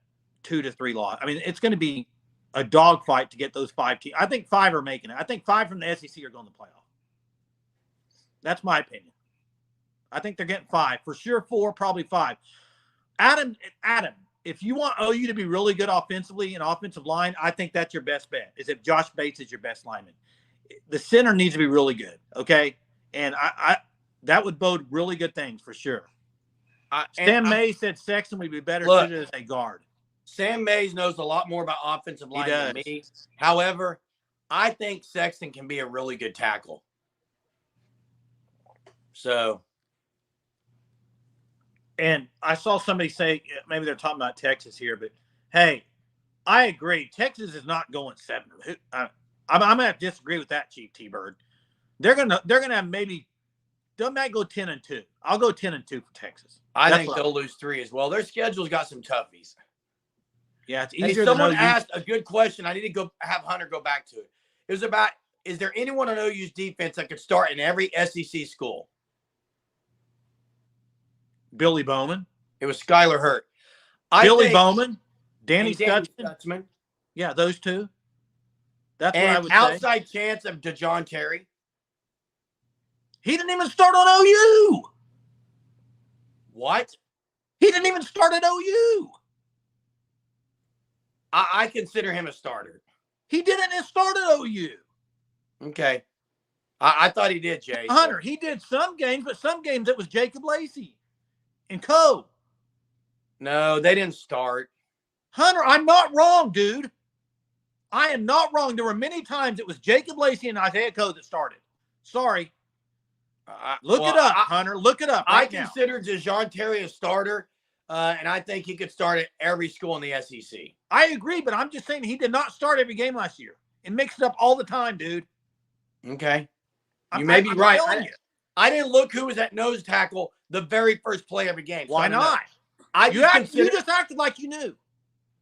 2 to 3 loss. I mean, it's going to be a dogfight to get those 5 teams. I think 5 are making it. I think 5 from the SEC are going to the playoff. That's my opinion. I think they're getting 5 for sure. 4, probably 5. Adam, if you want OU to be really good offensively and offensive line, I think that's your best bet. Is if Josh Bates is your best lineman. The center needs to be really good, okay? And I that would bode really good things for sure. Sam Mays said Sexton would be better suited as a guard. Sam Mays knows a lot more about offensive line than me. However, I think Sexton can be a really good tackle. So. And I saw somebody say, maybe they're talking about Texas here, but hey, I agree. Texas is not going 7. I'm going to have to disagree with that, Chief T-Bird. They're gonna have maybe they might go 10-2. I'll go 10-2 for Texas. I think they'll lose 3 as well. Their schedule's got some toughies. Yeah, it's Hey, easier. someone asked a good question. I need to go have Hunter go back to it. It was about, is there anyone on OU's defense that could start in every SEC school? Billy Bowman. It was Skylar Hurt. Billy Bowman, Danny Stutzman. Yeah, those two. That's and what I would outside chance of DeJohn Terry. He didn't even start on OU. What? He didn't even start at OU. I consider him a starter. He didn't start at OU. Okay. I thought he did, Jay. Hunter, he did some games, but some games it was Jacob Lacey and Co. No, they didn't start. Hunter, I'm not wrong, dude. I am not wrong. There were many times it was Jacob Lacey and Isaiah Coe that started. Sorry. Look it up, Hunter. Look it up. I consider DeJohn Terry a starter, and I think he could start at every school in the SEC. I agree, but I'm just saying he did not start every game last year. It mixed it up all the time, dude. Okay. You may be right. I didn't look who was at nose tackle the very first play every game. Why not? You just acted like you knew.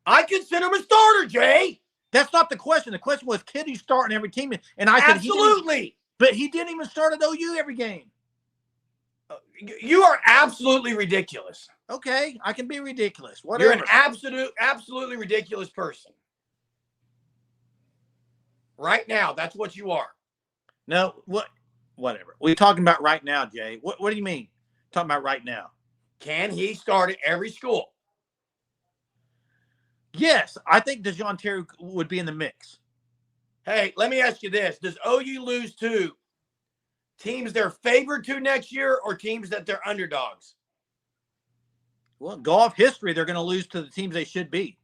I consider him a starter, Jay. That's not the question. The question was, could he start in every team? And I said, absolutely. But he didn't even start at OU every game. You are absolutely ridiculous. Okay, I can be ridiculous. Whatever. You're an absolutely ridiculous person. Right now, that's what you are. No, whatever. We're talking about right now, Jay. What do you mean? Talking about right now. Can he start at every school? Yes, I think DeJohn Terry would be in the mix. Hey, let me ask you this. Does OU lose to teams they're favored to next year or teams that they're underdogs? Well, go off history, they're going to lose to the teams they should beat.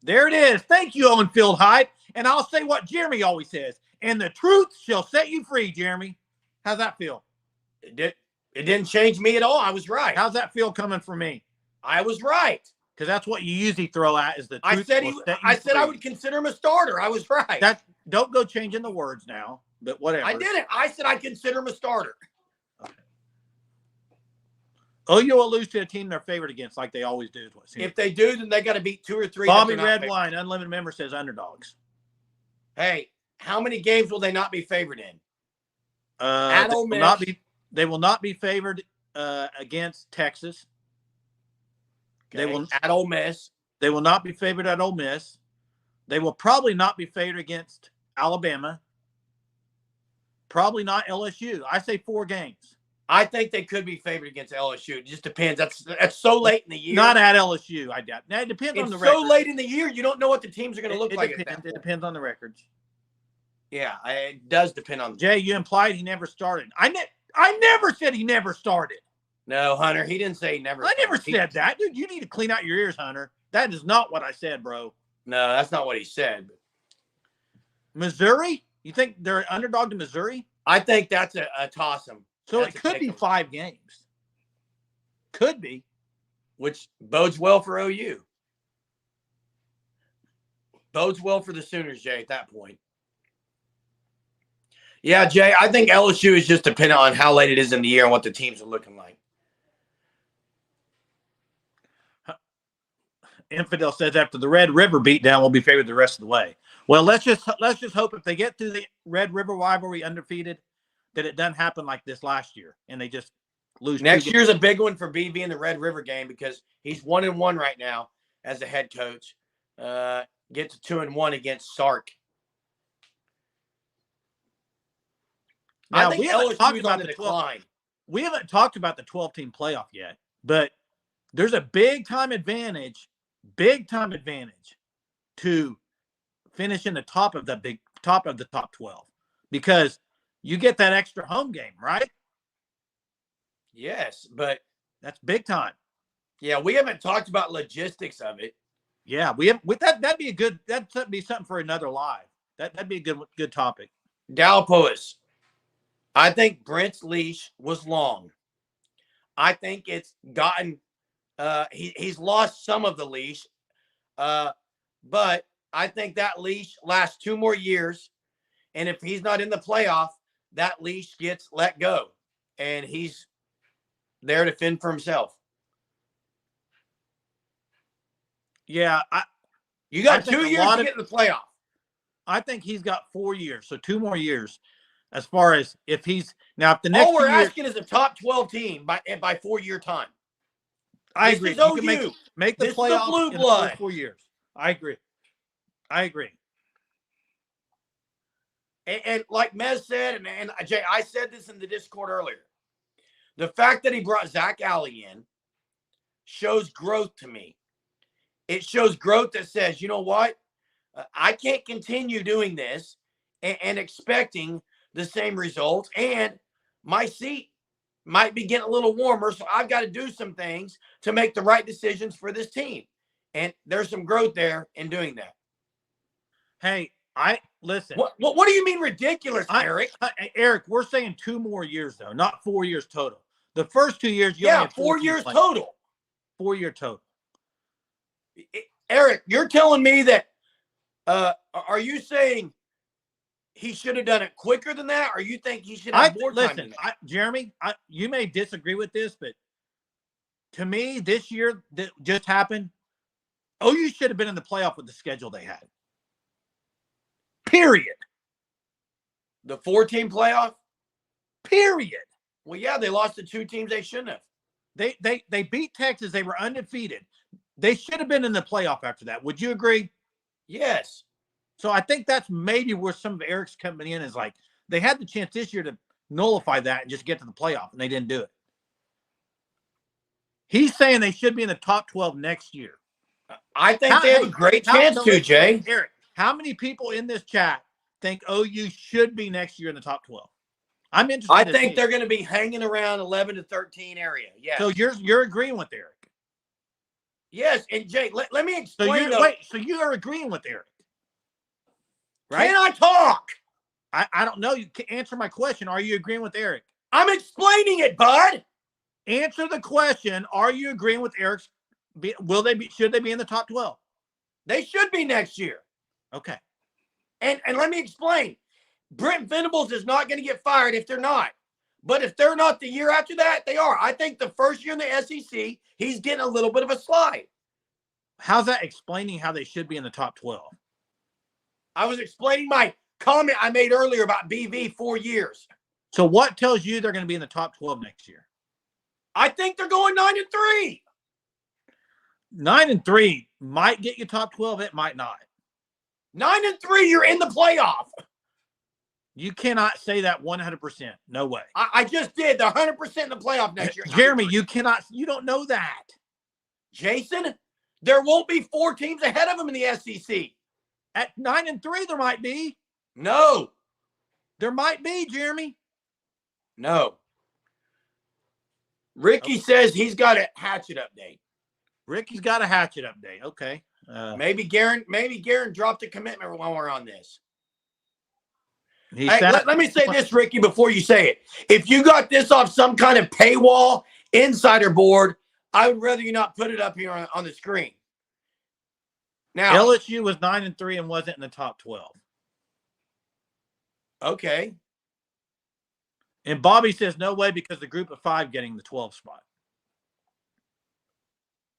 There it is. Thank you, Owen Field Hype. And I'll say what Jeremy always says. And the truth shall set you free, Jeremy. How's that feel? It didn't change me at all. I was right. How's that feel coming from me? I was right. Because that's what you usually throw at is the truth. I said I would consider him a starter. I was right. Don't go changing the words now, but whatever. I didn't. I said I consider him a starter. Okay. OU will lose to a team they're favored against, like they always do. If they do, then they got to beat 2 or 3. Bobby Redwine, Unlimited Member, says underdogs. Hey, how many games will they not be favored in? They will not be favored against Texas. Okay. They will at Ole Miss. They will not be favored at Ole Miss. They will probably not be favored against Alabama. Probably not LSU. I say 4 games. I think they could be favored against LSU. It just depends. That's so late in the year. Not at LSU, I doubt. Now, it depends on the record. It's so late in the year, you don't know what the teams are going to look like. It depends on the records. Yeah, it does depend on. Jay, you implied he never started. I never said he never started. No, Hunter, he didn't say he never. I never said that. Dude, you need to clean out your ears, Hunter. That is not what I said, bro. No, that's not what he said. Missouri? You think they're an underdog to Missouri? I think that's a toss-em. So it could be 5 games. Could be. Which bodes well for OU. Bodes well for the Sooners, Jay, at that point. Yeah, Jay, I think LSU is just dependent on how late it is in the year and what the teams are looking like. Infidel says after the Red River beatdown, we'll be favored the rest of the way. Well, let's just hope if they get through the Red River rivalry undefeated, that it doesn't happen like this last year and they just lose. Next year's a big one for BB in the Red River game because he's 1-1 right now as a head coach. Get to 2-1 against Sark. Now, I think LSU is on the decline. We haven't talked about the 12-team playoff yet, but there's a big time advantage to finish in the top of the top 12 because you get that extra home game, right? Yes, but that's big time. Yeah, we haven't talked about logistics of it. Yeah, that'd be something for another live. That'd be a good topic. Dalpois, I think Brent's leash was long. I think it's gotten he's lost some of the leash. But I think that leash lasts 2 more years. And if he's not in the playoff, that leash gets let go. And he's there to fend for himself. Yeah. You got 2 years to get in the playoff. I think he's got 4 years. So 2 more years as far as if he's now, if the next all we're asking is a top 12 team by 4-year time. I agree. You can make the playoffs in the first 4 years. I agree. And like Mez said, and Jay, I said this in the Discord earlier. The fact that he brought Zach Alley in shows growth to me. It shows growth that says, you know what? I can't continue doing this and expecting the same results. And my seat might be getting a little warmer. So I've got to do some things to make the right decisions for this team. And there's some growth there in doing that. Hey, listen. What do you mean ridiculous, Eric? Eric, we're saying 2 more years, though, not 4 years total. The first 2 years, you only have 4 years total. 4-year total. Eric, you're telling me that are you saying he should have done it quicker than that, or you think he should have more time than that? Jeremy, you may disagree with this, but to me, this year that just happened, OU should have been in the playoff with the schedule they had. Period. The 4-team playoff? Period. Well, yeah, they lost to 2 teams they shouldn't have. They beat Texas. They were undefeated. They should have been in the playoff after that. Would you agree? Yes. So I think that's maybe where some of Eric's coming in is like they had the chance this year to nullify that and just get to the playoff, and they didn't do it. He's saying they should be in the top 12 next year. I think they have a great chance to, Jay. Eric, how many people in this chat think OU should be next year in the top 12? I'm interested. I think they're going to be hanging around 11 to 13 area. Yeah. So you're agreeing with Eric? Yes. And Jay, let me explain. So you are agreeing with Eric? Right? Can I talk? I don't know. You can answer my question. Are you agreeing with Eric? I'm explaining it, bud. Answer the question. Are you agreeing with Eric's? Should they be in the top 12? They should be next year. Okay. And let me explain. Brent Venables is not going to get fired if they're not. But if they're not the year after that, they are. I think the first year in the SEC, he's getting a little bit of a slide. How's that explaining how they should be in the top 12? I was explaining my comment I made earlier about BV 4 years. So what tells you they're going to be in the top 12 next year? I think they're going 9-3. 9-3 might get you top 12. It might not. 9-3, you're in the playoff. You cannot say that 100%. No way. I just did. They're 100% in the playoff next year. Jeremy, you cannot. You don't know that. Jason, there won't be 4 teams ahead of them in the SEC. At 9-3, there might be. No. There might be, Jeremy. No. Ricky says he's got a hatchet update. Ricky's got a hatchet update. Okay. Maybe Garen dropped a commitment while we're on this. Hey, let me say this, Ricky, before you say it. If you got this off some kind of paywall insider board, I would rather you not put it up here on the screen. Now, LSU was 9-3 and wasn't in the top 12. Okay. And Bobby says no way because the group of 5 getting the 12 spot.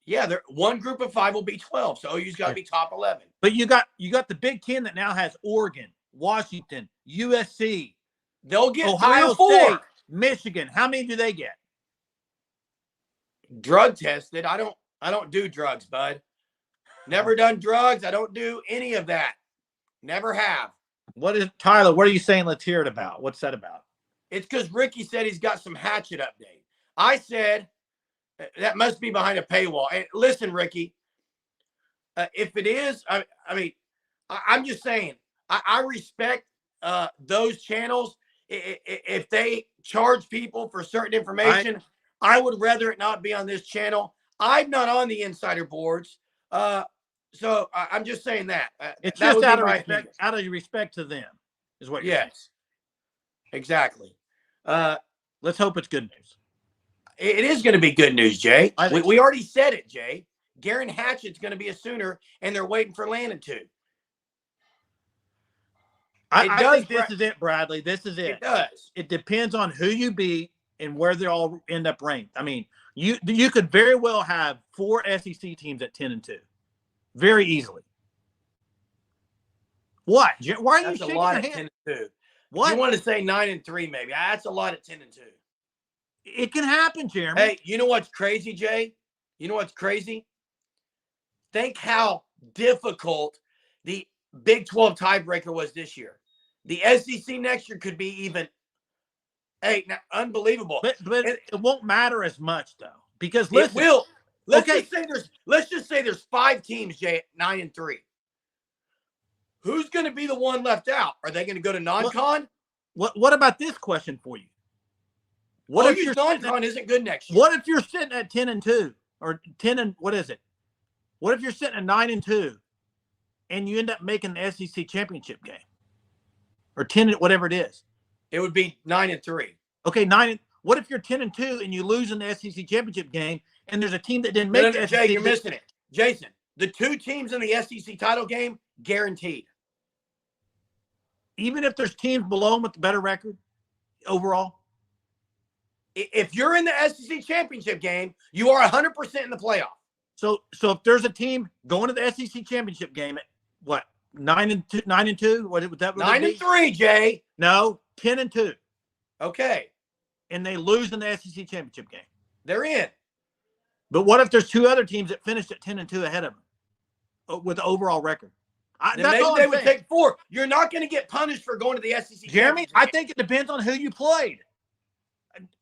Yeah, one group of 5 will be 12, so OU's got to be top 11. But you got the Big Ten that now has Oregon, Washington, USC. They'll get Ohio 3 or 4. State, Michigan. How many do they get? Drug tested. I don't do drugs, bud. Never done drugs. I don't do any of that. Never have. Tyler, what are you saying let's hear it about? What's that about? It's because Ricky said he's got some hatchet update. I said that must be behind a paywall. And listen, Ricky, if it is, I'm just saying, I respect those channels. If they charge people for certain information, I would rather it not be on this channel. I'm not on the insider boards. So I'm just saying that. It's that just out of respect to them, is what you're saying. Yes, exactly. Let's hope it's good news. It is going to be good news, Jay. We already said it, Jay. Garen Hatchett's going to be a Sooner, and they're waiting for Landon to. I think this is it, Bradley. This is it. It does. It depends on who you beat and where they all end up ranked. I mean, you could very well have 4 SEC teams at 10-2, very easily. What? Why are you shaking your hand? 10-2. What? You want to say 9-3, maybe? That's a lot at 10-2. It can happen, Jeremy. Hey, you know what's crazy, Jay? You know what's crazy? Think how difficult the Big 12 tiebreaker was this year. The SEC next year could be even, unbelievable. But it won't matter as much though, because listen, it will. Let's just say there's 5 teams, Jay, at 9-3. Who's going to be the one left out? Are they going to go to non-con? What about this question for you? What if your non-con isn't good next year? What if you're sitting at 10-2 or 10 and what is it? What if you're sitting at 9-2 and you end up making the SEC championship game or 10, whatever it is? It would be 9-3. Okay, what if you're 10-2 and you lose in the SEC championship game and there's a team that didn't make the SEC? Jay, you're missing it. Jason, the 2 teams in the SEC title game, guaranteed. Even if there's teams below them with the better record overall? If you're in the SEC championship game, you are 100% in the playoff. So if there's a team going to the SEC championship game at what, 9-2? What would that be? 9-3, Jay. No, 10-2. Okay. And they lose in the SEC championship game. They're in. But what if there's 2 other teams that finished at 10-2 ahead of them with the overall record? Maybe they would take 4. You're not going to get punished for going to the SEC. Jeremy, I think it depends on who you played.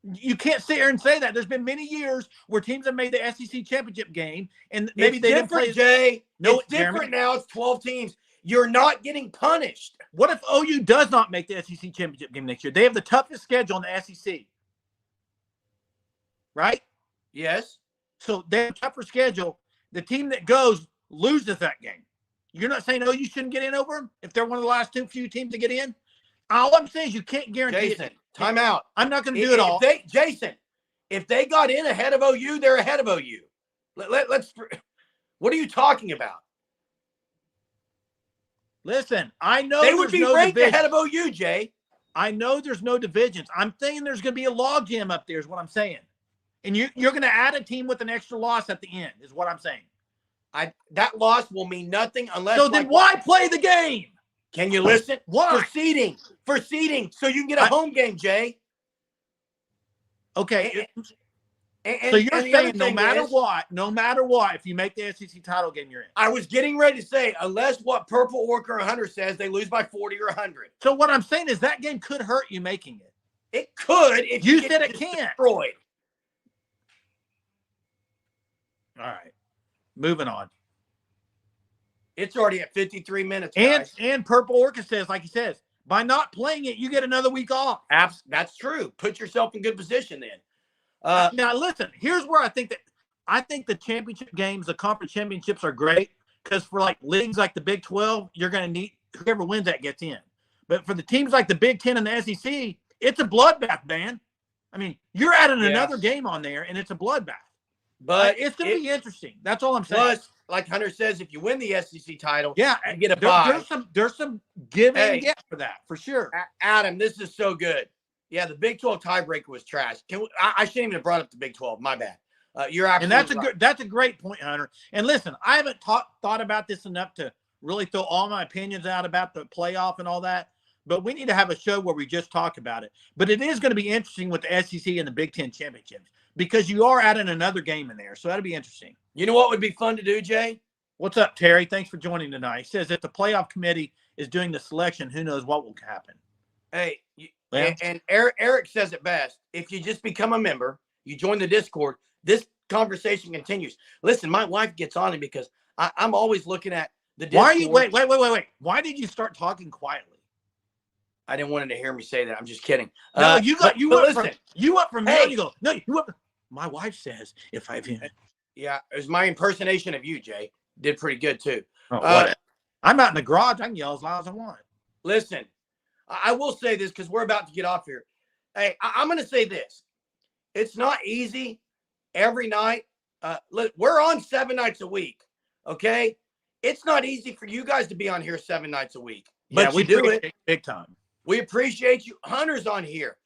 You can't sit here and say that. There's been many years where teams have made the SEC championship game, and maybe they didn't play. Jay. No, it's different now. It's 12 teams. You're not getting punished. What if OU does not make the SEC championship game next year? They have the toughest schedule in the SEC, right? Yes. So they have a tougher schedule. The team that goes loses that game. You're not saying OU shouldn't get in over them if they're one of the last few teams to get in? All I'm saying is you can't guarantee Jason, it. time out. I'm not going to do it all. Jason, if they got in ahead of OU, they're ahead of OU. Let's. What are you talking about? Listen, I know they would be ranked ahead of OU, Jay. I know there's no divisions. I'm thinking there's going to be a log jam up there is what I'm saying. And you're going to add a team with an extra loss at the end is what I'm saying. That loss will mean nothing unless. So then why play the game? Can you listen? Why? For seeding, so you can get a home game, Jay. Okay. So you're saying no matter what, if you make the SEC title game, you're in. I was getting ready to say, unless what Purple Orca or Hunter says, they lose by 40 or 100. So what I'm saying is that game could hurt you making it. It could if you said it can't. Destroyed. All right. Moving on. It's already at 53 minutes, guys. And Purple Orca says, like he says, by not playing it, you get another week off. That's true. Put yourself in good position then. Now, listen, here's where I think the championship games, the conference championships are great because for like leagues like the Big 12, you're going to need whoever wins that gets in. But for the teams like the Big 10 and the SEC, it's a bloodbath, man. I mean, you're adding another game on there, and it's a bloodbath. But it's going to be interesting. That's all I'm saying. Plus, like Hunter says, if you win the SEC title, you get a bye. There's some give and get for that, for sure. Adam, this is so good. Yeah, the Big 12 tiebreaker was trash. I shouldn't even have brought up the Big 12. My bad. You're absolutely right. That's a great point, Hunter. And listen, I haven't thought about this enough to really throw all my opinions out about the playoff and all that. But we need to have a show where we just talk about it. But it is going to be interesting with the SEC and the Big 10 championships because you are adding another game in there. So that'll be interesting. You know what would be fun to do, Jay? What's up, Terry? Thanks for joining tonight. He says if the playoff committee is doing the selection, who knows what will happen. Hey, and Eric says it best. If you just become a member, you join the Discord, this conversation continues. Listen, my wife gets on it because I'm always looking at the Discord. Why are you wait. Why did you start talking quietly? I didn't want him to hear me say that. I'm just kidding. No, you went from there. You go, no, you went. My wife says if I've yeah, it was my impersonation of you, Jay. Did pretty good too. I'm out in the garage. I can yell as loud as I want. Listen, I will say this because we're about to get off here. Hey, I'm going to say this. It's not easy every night. We're on 7 nights a week, okay? It's not easy for you guys to be on here 7 nights a week. but you do it big time. We appreciate you. Hunter's on here.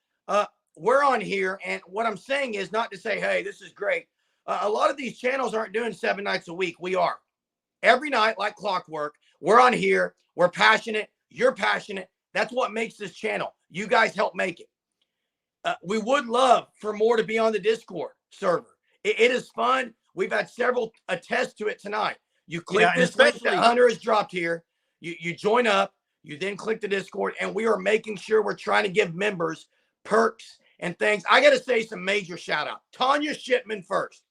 We're on here. And what I'm saying is not to say, hey, this is great. A lot of these channels aren't doing 7 nights a week. We are. Every night, like clockwork, we're on here. We're passionate. You're passionate. That's what makes this channel. You guys help make it. We would love for more to be on the Discord server. It is fun. We've had several attest to it tonight. You click this link that Hunter has dropped here. You join up. You then click the Discord, and we are making sure we're trying to give members perks and things. I got to say some major shout out. Tanya Shipman first.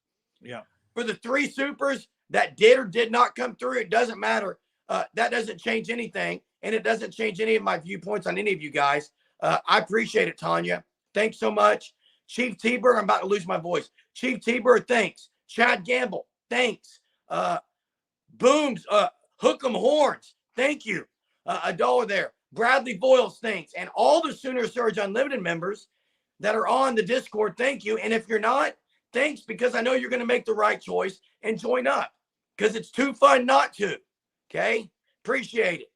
Yeah. For the 3 supers that did or did not come through, it doesn't matter. That doesn't change anything, and it doesn't change any of my viewpoints on any of you guys. I appreciate it, Tanya. Thanks so much. Chief T-Bird, I'm about to lose my voice. Chief T-Bird, thanks. Chad Gamble, thanks. Booms, Hook 'em Horns, thank you. $1 there. Bradley Boyles, thanks. And all the Sooner Surge Unlimited members that are on the Discord, thank you. And if you're not, thanks, because I know you're going to make the right choice and join up because it's too fun not to. Okay? Appreciate it.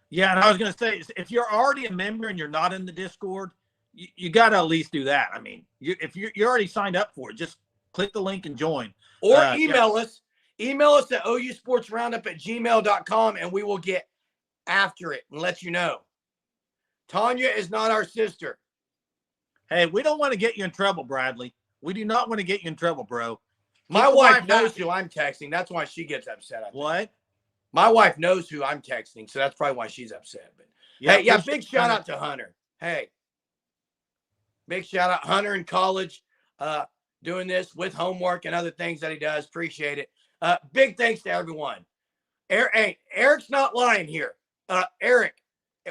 Yeah, and I was going to say, if you're already a member and you're not in the Discord, you got to at least do that. I mean, if you're already signed up for it, just click the link and join. Or email us. Email us at ousportsroundup@gmail.com, and we will get after it and let you know. Tanya is not our sister. Hey, we don't want to get you in trouble, Bradley. We do not want to get you in trouble, bro. My wife knows who I'm texting. That's why she gets upset. What? My wife knows who I'm texting, so that's probably why she's upset. But yeah, big shout out to Hunter. Hey, big shout out Hunter in college, doing this with homework and other things that he does. Appreciate it. Big thanks to everyone. Eric's not lying here. Eric,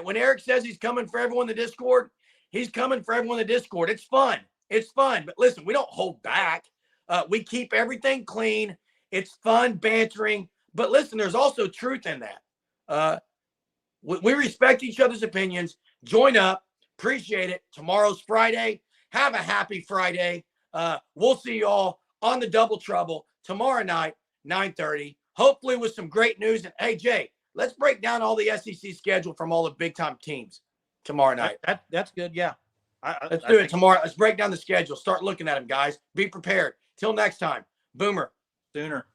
when Eric says he's coming for everyone in the Discord, he's coming for everyone in the Discord. It's fun. It's fun. But listen, we don't hold back. We keep everything clean. It's fun, bantering. But listen, there's also truth in that. We respect each other's opinions. Join up. Appreciate it. Tomorrow's Friday. Have a happy Friday. We'll see you all on the Double Trouble tomorrow night, 9:30. Hopefully with some great news. And hey, Jay, let's break down all the SEC schedule from all the big-time teams tomorrow night. That's good, yeah. Let's do it tomorrow. Let's break down the schedule. Start looking at them, guys. Be prepared. Till next time. Boomer. Sooner.